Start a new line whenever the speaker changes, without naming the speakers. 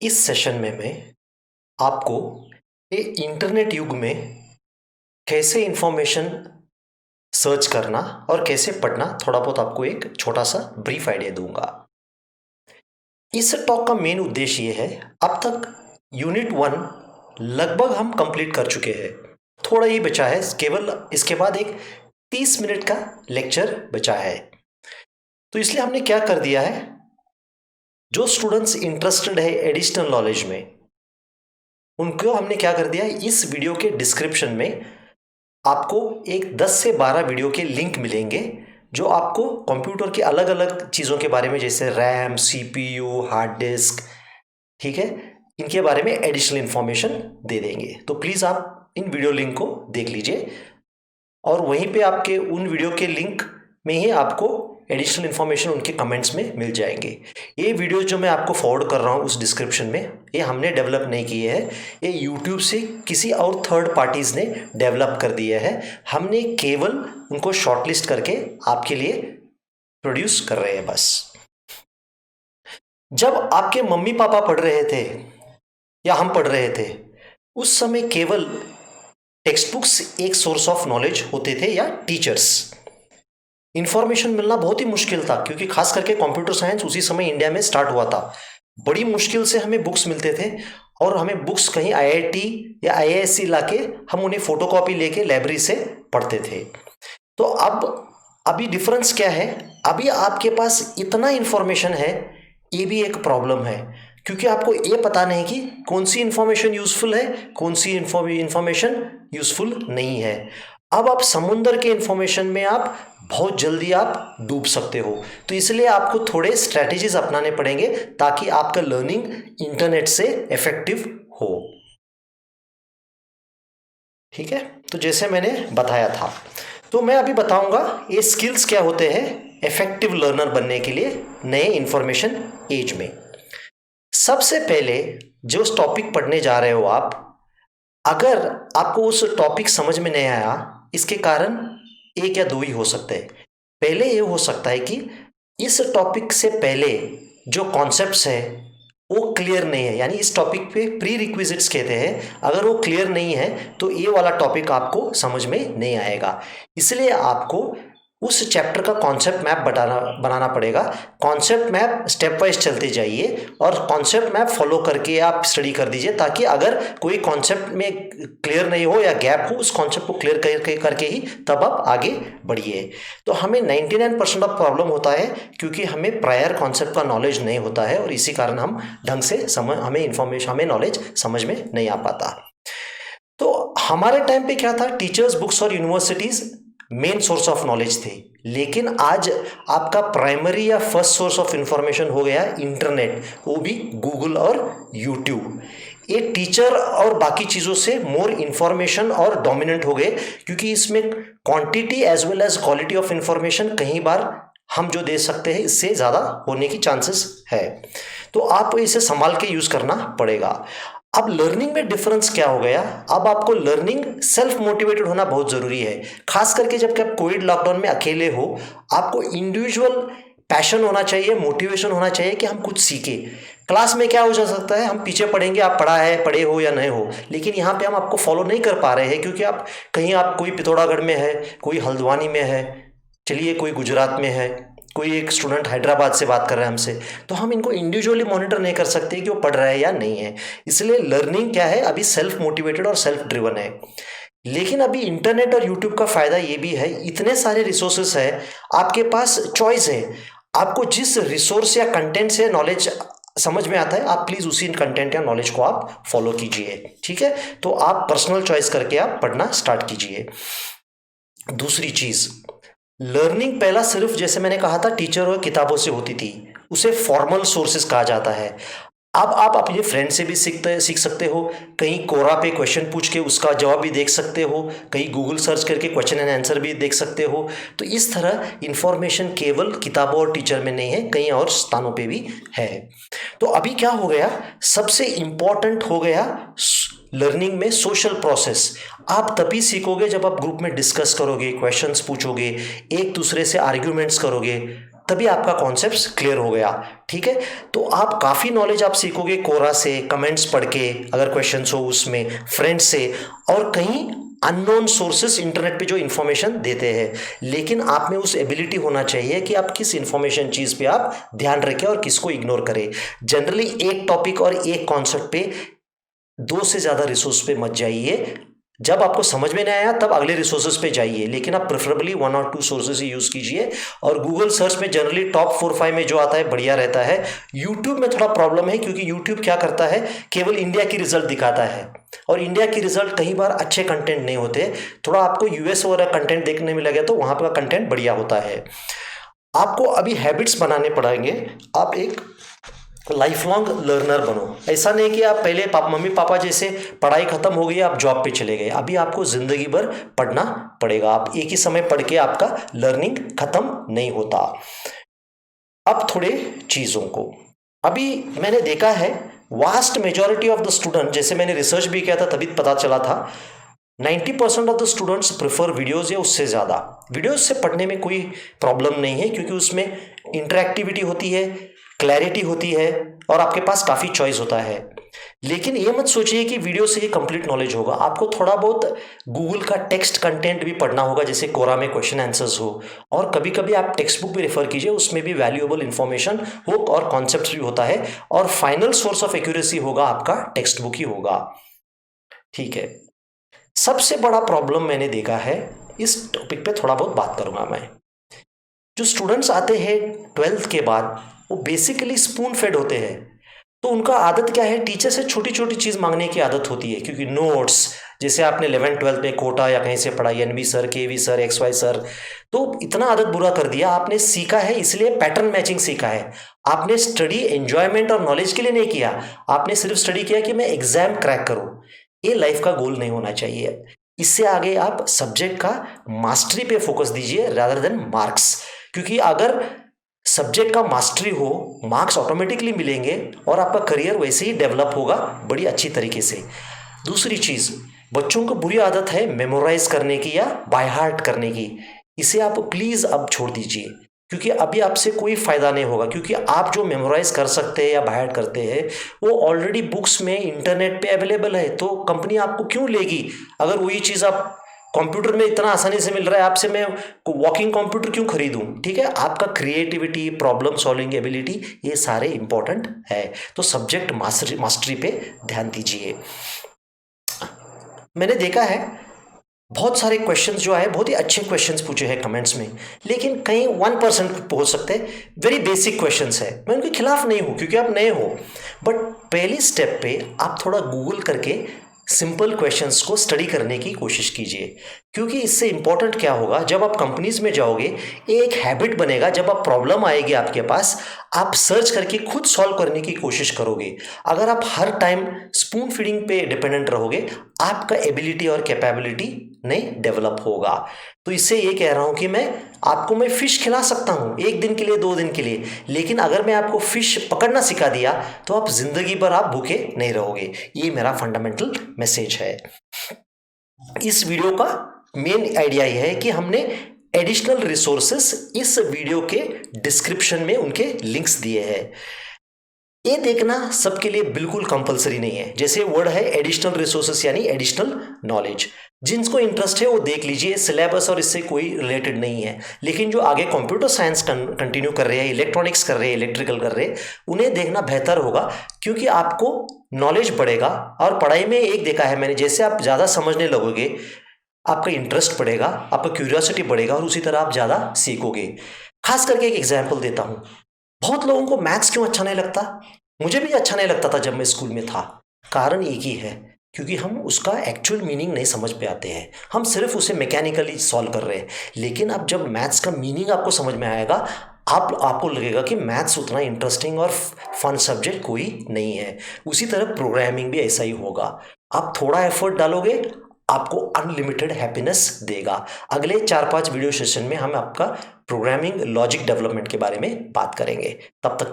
इस सेशन में मैं आपको ये इंटरनेट युग में कैसे इंफॉर्मेशन सर्च करना और कैसे पढ़ना थोड़ा बहुत आपको एक छोटा सा ब्रीफ आइडिया दूंगा। इस टॉक का मेन उद्देश्य ये है, अब तक यूनिट 1 लगभग हम कंप्लीट कर चुके हैं। थोड़ा ही बचा है, केवल इसके बाद एक 30 मिनट का लेक्चर बचा है। तो इसलिए हमने क्या कर दिया है, जो स्टूडेंट्स इंटरेस्टेड है एडिशनल नॉलेज में, उनको हमने क्या कर दिया, इस वीडियो के डिस्क्रिप्शन में आपको एक 10 से 12 वीडियो के लिंक मिलेंगे जो आपको कंप्यूटर की अलग अलग चीज़ों के बारे में, जैसे रैम, सीपीयू, हार्ड डिस्क, ठीक है, इनके बारे में एडिशनल इंफॉर्मेशन दे देंगे। तो प्लीज़ आप इन वीडियो लिंक को देख लीजिए और वहीं पे आपके उन वीडियो के लिंक में ही आपको एडिशनल इन्फॉर्मेशन उनके कमेंट्स में मिल जाएंगे। ये वीडियो जो मैं आपको फॉरवर्ड कर रहा हूँ उस डिस्क्रिप्शन में, ये हमने डेवलप नहीं किए हैं, ये यूट्यूब से किसी और थर्ड पार्टीज़ ने डेवलप कर दिया है। हमने केवल उनको शॉर्टलिस्ट करके आपके लिए प्रोड्यूस कर रहे हैं बस। जब आपके मम्मी पापा पढ़ रहे थे या हम पढ़ रहे थे, उस समय केवल टेक्स्ट बुक्स एक सोर्स ऑफ नॉलेज होते थे या टीचर्स। इंफॉर्मेशन मिलना बहुत ही मुश्किल था, क्योंकि खास करके कंप्यूटर साइंस उसी समय इंडिया में स्टार्ट हुआ था। बड़ी मुश्किल से हमें बुक्स मिलते थे और हमें बुक्स कहीं आईआईटी या आईआईएससी लाके हम उन्हें फोटोकॉपी लेके लाइब्रेरी से पढ़ते थे। तो अब अभी डिफरेंस क्या है, अभी आपके पास इतना इंफॉर्मेशन है, ये भी एक प्रॉब्लम है, क्योंकि आपको ये पता नहीं कि कौन सी इंफॉर्मेशन यूजफुल है, कौन सी इंफॉर्मेशन यूजफुल नहीं है। अब आप समुंदर के इंफॉर्मेशन में आप बहुत जल्दी आप डूब सकते हो। तो इसलिए आपको थोड़े स्ट्रैटेजीज अपनाने पड़ेंगे ताकि आपका लर्निंग इंटरनेट से इफेक्टिव हो। ठीक है, तो जैसे मैंने बताया था, तो मैं अभी बताऊंगा ये स्किल्स क्या होते हैं इफेक्टिव लर्नर बनने के लिए नए इंफॉर्मेशन एज में। सबसे पहले जो टॉपिक पढ़ने जा रहे हो आप, अगर आपको उस टॉपिक समझ में नहीं आया, इसके कारण एक या दो ही हो सकते हैं। पहले ये हो सकता है कि इस टॉपिक से पहले जो कॉन्सेप्ट्स है वो क्लियर नहीं है, यानी इस टॉपिक पे प्री रिक्विजिट्स कहते हैं, अगर वो क्लियर नहीं है तो ये वाला टॉपिक आपको समझ में नहीं आएगा। इसलिए आपको उस चैप्टर का कॉन्सेप्ट मैप बनाना पड़ेगा। कॉन्सेप्ट मैप स्टेप वाइज चलते जाइए और कॉन्सेप्ट मैप फॉलो करके आप स्टडी कर दीजिए, ताकि अगर कोई कॉन्सेप्ट में क्लियर नहीं हो या गैप हो, उस कॉन्सेप्ट को क्लियर करके ही तब आप आगे बढ़िए। तो हमें 99% ऑफ प्रॉब्लम होता है क्योंकि हमें प्रायर कॉन्सेप्ट का नॉलेज नहीं होता है और इसी कारण हम ढंग से हमें नॉलेज समझ में नहीं आ पाता। तो हमारे टाइम पे क्या था, टीचर्स, बुक्स और universities main source of knowledge थे, लेकिन आज आपका प्राइमरी या फर्स्ट सोर्स ऑफ इंफॉर्मेशन हो गया इंटरनेट, वो भी गूगल और यूट्यूब। ये टीचर और बाकी चीज़ों से मोर इंफॉर्मेशन और डोमिनेंट हो गए, क्योंकि इसमें quantity as well as quality of information कई बार हम जो दे सकते हैं इससे ज़्यादा होने की चांसेस है। तो आपको इसे संभाल के यूज़ करना पड़ेगा। अब लर्निंग में डिफरेंस क्या हो गया, अब आपको लर्निंग सेल्फ मोटिवेटेड होना बहुत जरूरी है। खास करके जबकि आप कोविड लॉकडाउन में अकेले हो, आपको इंडिविजुअल पैशन होना चाहिए, मोटिवेशन होना चाहिए कि हम कुछ सीखे। क्लास में क्या हो जा सकता है, हम पीछे पढ़ेंगे, आप पढ़े हो या नहीं हो, लेकिन यहाँ पे हम आपको फॉलो नहीं कर पा रहे हैं क्योंकि आप कहीं, आप कोई पिथौरागढ़ में है, कोई हल्द्वानी में है, चलिए कोई गुजरात में है, कोई एक स्टूडेंट हैदराबाद से बात कर रहा है हमसे, तो हम इनको इंडिविजुअली मॉनिटर नहीं कर सकते कि वो पढ़ रहा है या नहीं है। इसलिए लर्निंग क्या है, अभी सेल्फ मोटिवेटेड और सेल्फ ड्रिवन है। लेकिन अभी इंटरनेट और यूट्यूब का फायदा ये भी है, इतने सारे रिसोर्सेस है, आपके पास चॉइस है। आपको जिस रिसोर्स या कंटेंट से नॉलेज समझ में आता है, आप प्लीज उसी कंटेंट या नॉलेज को आप फॉलो कीजिए। ठीक है, तो आप पर्सनल चॉइस करके आप पढ़ना स्टार्ट कीजिए। दूसरी चीज, लर्निंग पहला सिर्फ जैसे मैंने कहा था टीचर और किताबों से होती थी, उसे फॉर्मल सोर्सेज कहा जाता है। अब आप अपने फ्रेंड से भी सीख सकते हो, कहीं कोरा पे क्वेश्चन पूछ के उसका जवाब भी देख सकते हो, कहीं गूगल सर्च करके क्वेश्चन एंड आंसर भी देख सकते हो। तो इस तरह इंफॉर्मेशन केवल किताबों और टीचर में नहीं है, कहीं और स्थानों पे भी है। तो अभी क्या हो गया, सबसे इंपॉर्टेंट हो गया लर्निंग में सोशल प्रोसेस। आप तभी सीखोगे जब आप ग्रुप में डिस्कस करोगे, क्वेश्चंस पूछोगे, एक दूसरे से आर्ग्यूमेंट्स करोगे, तभी आपका कॉन्सेप्ट क्लियर हो गया। ठीक है, तो आप काफ़ी नॉलेज आप सीखोगे कोरा से, कमेंट्स पढ़ के, अगर क्वेश्चंस हो उसमें, फ्रेंड्स से, और कहीं अननोन सोर्सेस इंटरनेट पे जो इन्फॉर्मेशन देते हैं। लेकिन आप में उस एबिलिटी होना चाहिए कि आप किस इन्फॉर्मेशन चीज़ पे आप ध्यान रखें और किसको इग्नोर करें। जनरली एक टॉपिक और एक कॉन्सेप्ट पे 2 से ज़्यादा रिसोर्स पे मत जाइए। जब आपको समझ में नहीं आया तब अगले रिसोर्सेज पे जाइए, लेकिन आप प्रेफरेबली 1 और 2 सोर्सेज ही यूज़ कीजिए। और गूगल सर्च में जनरली टॉप 4-5 में जो आता है बढ़िया रहता है। यूट्यूब में थोड़ा प्रॉब्लम है, क्योंकि यूट्यूब क्या करता है, केवल इंडिया की रिजल्ट दिखाता है, और इंडिया की रिजल्ट कई बार अच्छे कंटेंट नहीं होते। थोड़ा आपको यूएस वगैरह कंटेंट देखने में लगे तो वहाँ पर कंटेंट बढ़िया होता है। आपको अभी हैबिट्स बनाने पड़ेंगे। आप एक लाइफ लॉन्ग लर्नर बनो। ऐसा नहीं कि आप पहले मम्मी पापा जैसे पढ़ाई खत्म हो गई आप जॉब पे चले गए। अभी आपको जिंदगी भर पढ़ना पड़ेगा। आप एक ही समय पढ़ के आपका लर्निंग खत्म नहीं होता। अब थोड़े चीज़ों को, अभी मैंने देखा है vast majority of the student, जैसे मैंने रिसर्च भी किया था तभी पता चला था, 90% of the students prefer videos या उससे ज़्यादा। वीडियोज़ से पढ़ने में कोई प्रॉब्लम नहीं है, क्योंकि उसमें इंटरैक्टिविटी होती है, क्लैरिटी होती है, और आपके पास काफ़ी चॉइस होता है। लेकिन ये मत सोचिए कि वीडियो से ही कंप्लीट नॉलेज होगा। आपको थोड़ा बहुत गूगल का टेक्स्ट कंटेंट भी पढ़ना होगा, जैसे कोरा में क्वेश्चन आंसर्स हो, और कभी कभी आप टेक्स्ट बुक भी रेफर कीजिए, उसमें भी वैल्यूएबल इंफॉर्मेशन हो और कॉन्सेप्ट्स भी होता है, और फाइनल सोर्स ऑफ एक्यूरेसी होगा आपका टेक्स्ट बुक ही होगा। ठीक है, सबसे बड़ा प्रॉब्लम मैंने देखा है, इस टॉपिक पे थोड़ा बहुत बात करूंगा मैं। जो स्टूडेंट्स आते हैं 12th के बाद, वो बेसिकली स्पून फेड होते हैं। तो उनका आदत क्या है, टीचर से छोटी छोटी चीज़ मांगने की आदत होती है, क्योंकि नोट्स, जैसे आपने 11th-12th में कोटा या कहीं से पढ़ा, एनवी सर, केवी सर, XY सर, तो इतना आदत बुरा कर दिया। आपने सीखा है इसलिए पैटर्न मैचिंग सीखा है। आपने स्टडी एंजॉयमेंट और नॉलेज के लिए नहीं किया। आपने सिर्फ स्टडी किया कि मैं एग्जाम क्रैक करूँ। ये लाइफ का गोल नहीं होना चाहिए। इससे आगे आप सब्जेक्ट का मास्टरी पे फोकस दीजिए रादर देन मार्क्स, क्योंकि अगर सब्जेक्ट का मास्टरी हो, मार्क्स ऑटोमेटिकली मिलेंगे और आपका करियर वैसे ही डेवलप होगा बड़ी अच्छी तरीके से। दूसरी चीज़, बच्चों को बुरी आदत है मेमोराइज करने की या बाय हार्ट करने की। इसे आप प्लीज़ अब छोड़ दीजिए, क्योंकि अभी आपसे कोई फ़ायदा नहीं होगा। क्योंकि आप जो मेमोराइज कर सकते हैं या बाय हार्ट करते हैं वो ऑलरेडी बुक्स में, इंटरनेट पे अवेलेबल है। तो कंपनी आपको क्यों लेगी? अगर वही चीज़ आप कंप्यूटर में इतना आसानी से मिल रहा है आपसे, मैं वॉकिंग कंप्यूटर क्यों खरीदूं? ठीक है, आपका क्रिएटिविटी, प्रॉब्लम सॉल्विंग एबिलिटी, ये सारे इंपॉर्टेंट है। तो सब्जेक्ट मास्टरी पे ध्यान दीजिए। मैंने देखा है बहुत सारे क्वेश्चंस जो है, बहुत ही अच्छे क्वेश्चंस पूछे हैं कमेंट्स में, लेकिन कहीं 1% हो सकते हैं वेरी बेसिक क्वेश्चंस है। मैं उनके खिलाफ नहीं हूँ, क्योंकि आप नए हो, बट पहली स्टेप पे आप थोड़ा गूगल करके सिंपल क्वेश्चंस को स्टडी करने की कोशिश कीजिए। क्योंकि इससे इंपॉर्टेंट क्या होगा, जब आप कंपनीज में जाओगे एक हैबिट बनेगा, जब आप प्रॉब्लम आएगी आपके पास, आप सर्च करके खुद सॉल्व करने की कोशिश करोगे। अगर आप हर टाइम स्पून फीडिंग पे डिपेंडेंट रहोगे, आपका एबिलिटी और कैपेबिलिटी नहीं डेवलप होगा। तो इससे ये कह रहा हूँ कि मैं फ़िश खिला सकता हूँ 1 दिन के लिए, 2 दिन के लिए, लेकिन अगर मैं आपको फ़िश पकड़ना सिखा दिया तो आप ज़िंदगी भर आप भूखे नहीं रहोगे। ये मेरा फंडामेंटल मैसेज है। इस वीडियो का मेन आइडिया यह है कि हमने एडिशनल रिसोर्सेस इस वीडियो के डिस्क्रिप्शन में उनके लिंक्स दिए हैं। ये देखना सबके लिए बिल्कुल कंपलसरी नहीं है। जैसे वर्ड है एडिशनल रिसोर्सेस यानी एडिशनल नॉलेज, जिनको इंटरेस्ट है वो देख लीजिए। सिलेबस और इससे कोई रिलेटेड नहीं है, लेकिन जो आगे कंप्यूटर साइंस कंटिन्यू कर रहे हैं, इलेक्ट्रॉनिक्स कर रहे हैं, इलेक्ट्रिकल कर रहे हैं, उन्हें देखना बेहतर होगा, क्योंकि आपको नॉलेज बढ़ेगा। और पढ़ाई में एक देखा है मैंने, जैसे आप ज़्यादा समझने लगोगे आपका इंटरेस्ट बढ़ेगा, आपका क्यूरियोसिटी बढ़ेगा, और उसी तरह आप ज़्यादा सीखोगे। खास करके एक एग्जाम्पल देता हूँ, बहुत लोगों को मैथ्स क्यों अच्छा नहीं लगता? मुझे भी अच्छा नहीं लगता था जब मैं स्कूल में था। कारण एक ही है, क्योंकि हम उसका एक्चुअल मीनिंग नहीं समझ पे आते हैं, हम सिर्फ उसे मैकेनिकली सॉल्व कर रहे हैं। लेकिन अब जब मैथ्स का मीनिंग आपको समझ में आएगा, आपको लगेगा कि मैथ्स उतना इंटरेस्टिंग और फन सब्जेक्ट कोई नहीं है। उसी तरह प्रोग्रामिंग भी ऐसा ही होगा। आप थोड़ा एफर्ट डालोगे, आपको अनलिमिटेड हैप्पीनेस देगा। अगले 4-5 वीडियो सेशन में हम आपका प्रोग्रामिंग लॉजिक डेवलपमेंट के बारे में बात करेंगे। तब तक